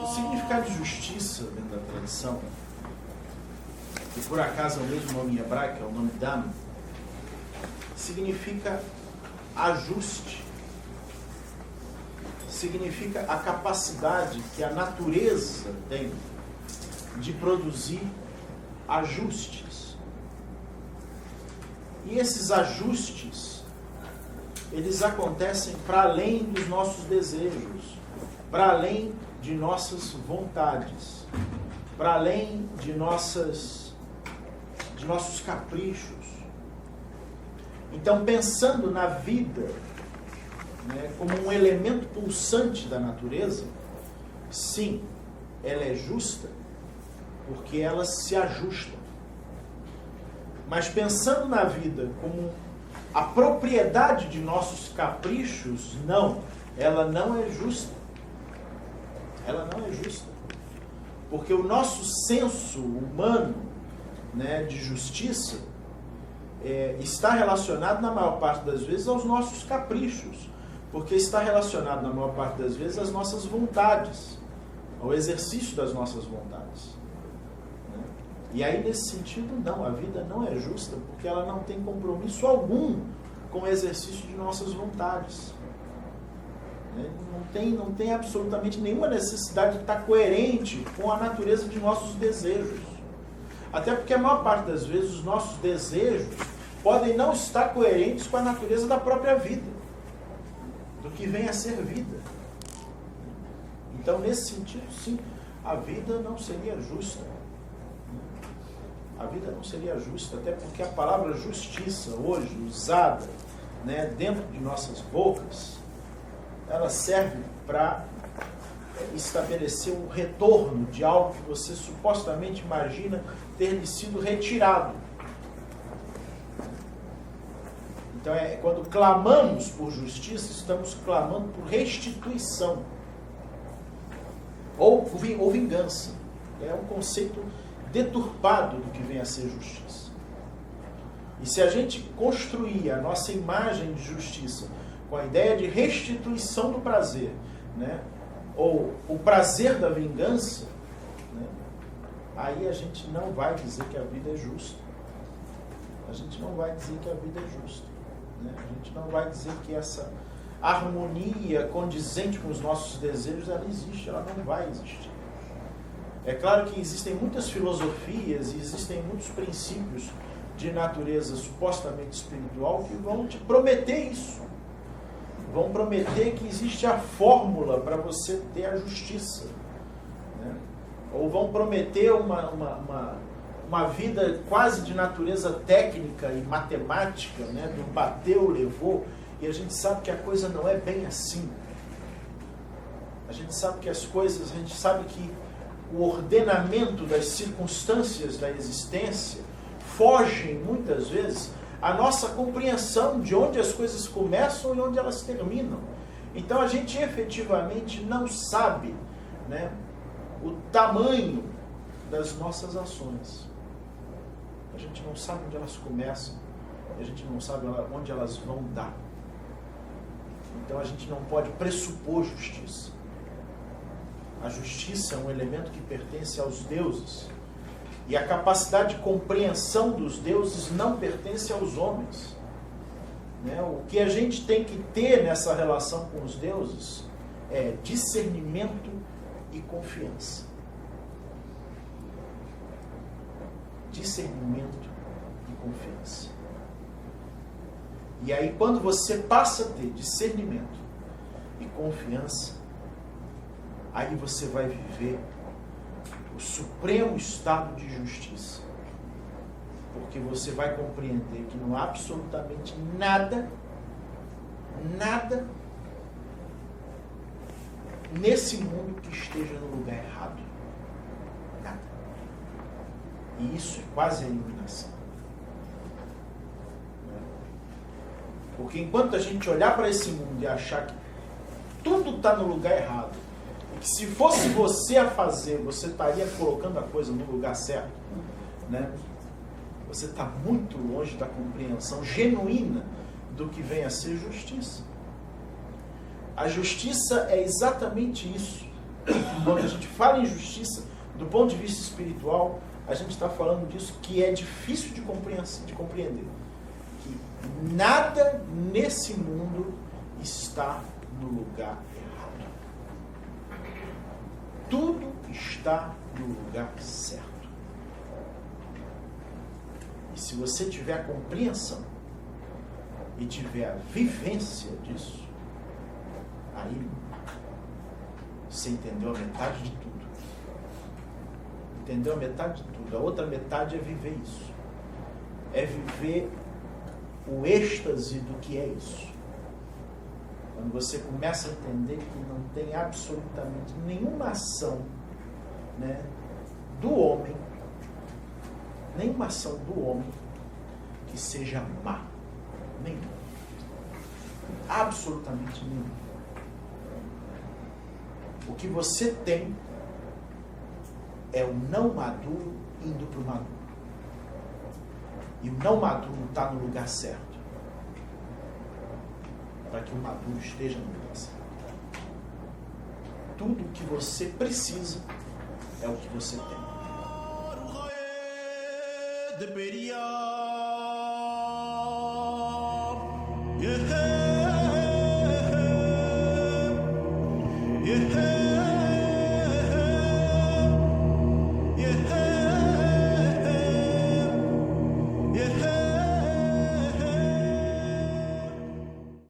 O significado de justiça dentro da tradição, que por acaso é o mesmo nome em hebraico, é o nome Dam, significa ajuste, significa a capacidade que a natureza tem de produzir ajustes. E esses ajustes, eles acontecem para além dos nossos desejos, para além de nossas vontades, para além de nossos caprichos. Então, pensando na vida, né, como um elemento pulsante da natureza, sim, ela é justa, porque ela se ajusta. Mas pensando na vida como a propriedade de nossos caprichos, não, ela não é justa. Ela não é justa. Porque o nosso senso humano, né, de justiça está relacionado, na maior parte das vezes, aos nossos caprichos. Porque está relacionado, na maior parte das vezes, às nossas vontades, ao exercício das nossas vontades. E aí, nesse sentido, não, a vida não é justa, porque ela não tem compromisso algum com o exercício de nossas vontades. Não tem absolutamente nenhuma necessidade de estar coerente com a natureza de nossos desejos. Até porque a maior parte das vezes os nossos desejos podem não estar coerentes com a natureza da própria vida, do que vem a ser vida. Então, nesse sentido, sim, a vida não seria justa. A vida não seria justa, até porque a palavra justiça, hoje, usada, né, dentro de nossas bocas, ela serve para estabelecer um retorno de algo que você supostamente imagina ter lhe sido retirado. Então, quando clamamos por justiça, estamos clamando por restituição ou vingança. É um conceito deturpado do que vem a ser justiça. E se a gente construir a nossa imagem de justiça com a ideia de restituição do prazer, né, ou o prazer da vingança, né, aí a gente não vai dizer que a vida é justa. A gente não vai dizer que a vida é justa. Né? A gente não vai dizer que essa harmonia condizente com os nossos desejos, ela existe, ela não vai existir. É claro que existem muitas filosofias e existem muitos princípios de natureza supostamente espiritual que vão te prometer isso. Vão prometer que existe a fórmula para você ter a justiça. Né? Ou vão prometer uma vida quase de natureza técnica e matemática, né? Do bateu, levou, e a gente sabe que a coisa não é bem assim. A gente sabe que as coisas, a gente sabe que o ordenamento das circunstâncias da existência fogem, muitas vezes, à nossa compreensão de onde as coisas começam e onde elas terminam. Então, a gente efetivamente não sabe, né, o tamanho das nossas ações. A gente não sabe onde elas começam, a gente não sabe onde elas vão dar. Então, a gente não pode pressupor justiça. A justiça é um elemento que pertence aos deuses. E a capacidade de compreensão dos deuses não pertence aos homens. Né? O que a gente tem que ter nessa relação com os deuses é discernimento e confiança. Discernimento e confiança. E aí, quando você passa a ter discernimento e confiança, aí você vai viver o supremo estado de justiça. Porque você vai compreender que não há absolutamente nada nesse mundo que esteja no lugar errado. Nada. E isso é quase a iluminação. Porque enquanto a gente olhar para esse mundo e achar que tudo está no lugar errado, que se fosse você a fazer, você estaria colocando a coisa no lugar certo, né? Você está muito longe da compreensão genuína do que vem a ser justiça. A justiça é exatamente isso. Quando a gente fala em justiça, do ponto de vista espiritual, a gente está falando disso que é difícil de compreender. Que nada nesse mundo está no lugar errado. Tudo está no lugar certo. E se você tiver a compreensão e tiver a vivência disso, aí você entendeu a metade de tudo. Entendeu a metade de tudo. A outra metade é viver isso. É viver o êxtase do que é isso. Quando você começa a entender que não tem absolutamente nenhuma ação, né, do homem, nenhuma ação do homem que seja má. Nenhuma. Absolutamente nenhuma. O que você tem é o não maduro indo para o maduro. E o não maduro está no lugar certo. Para que o maduro esteja no lugar certo. Tudo o que você precisa é o que você tem. Yeah.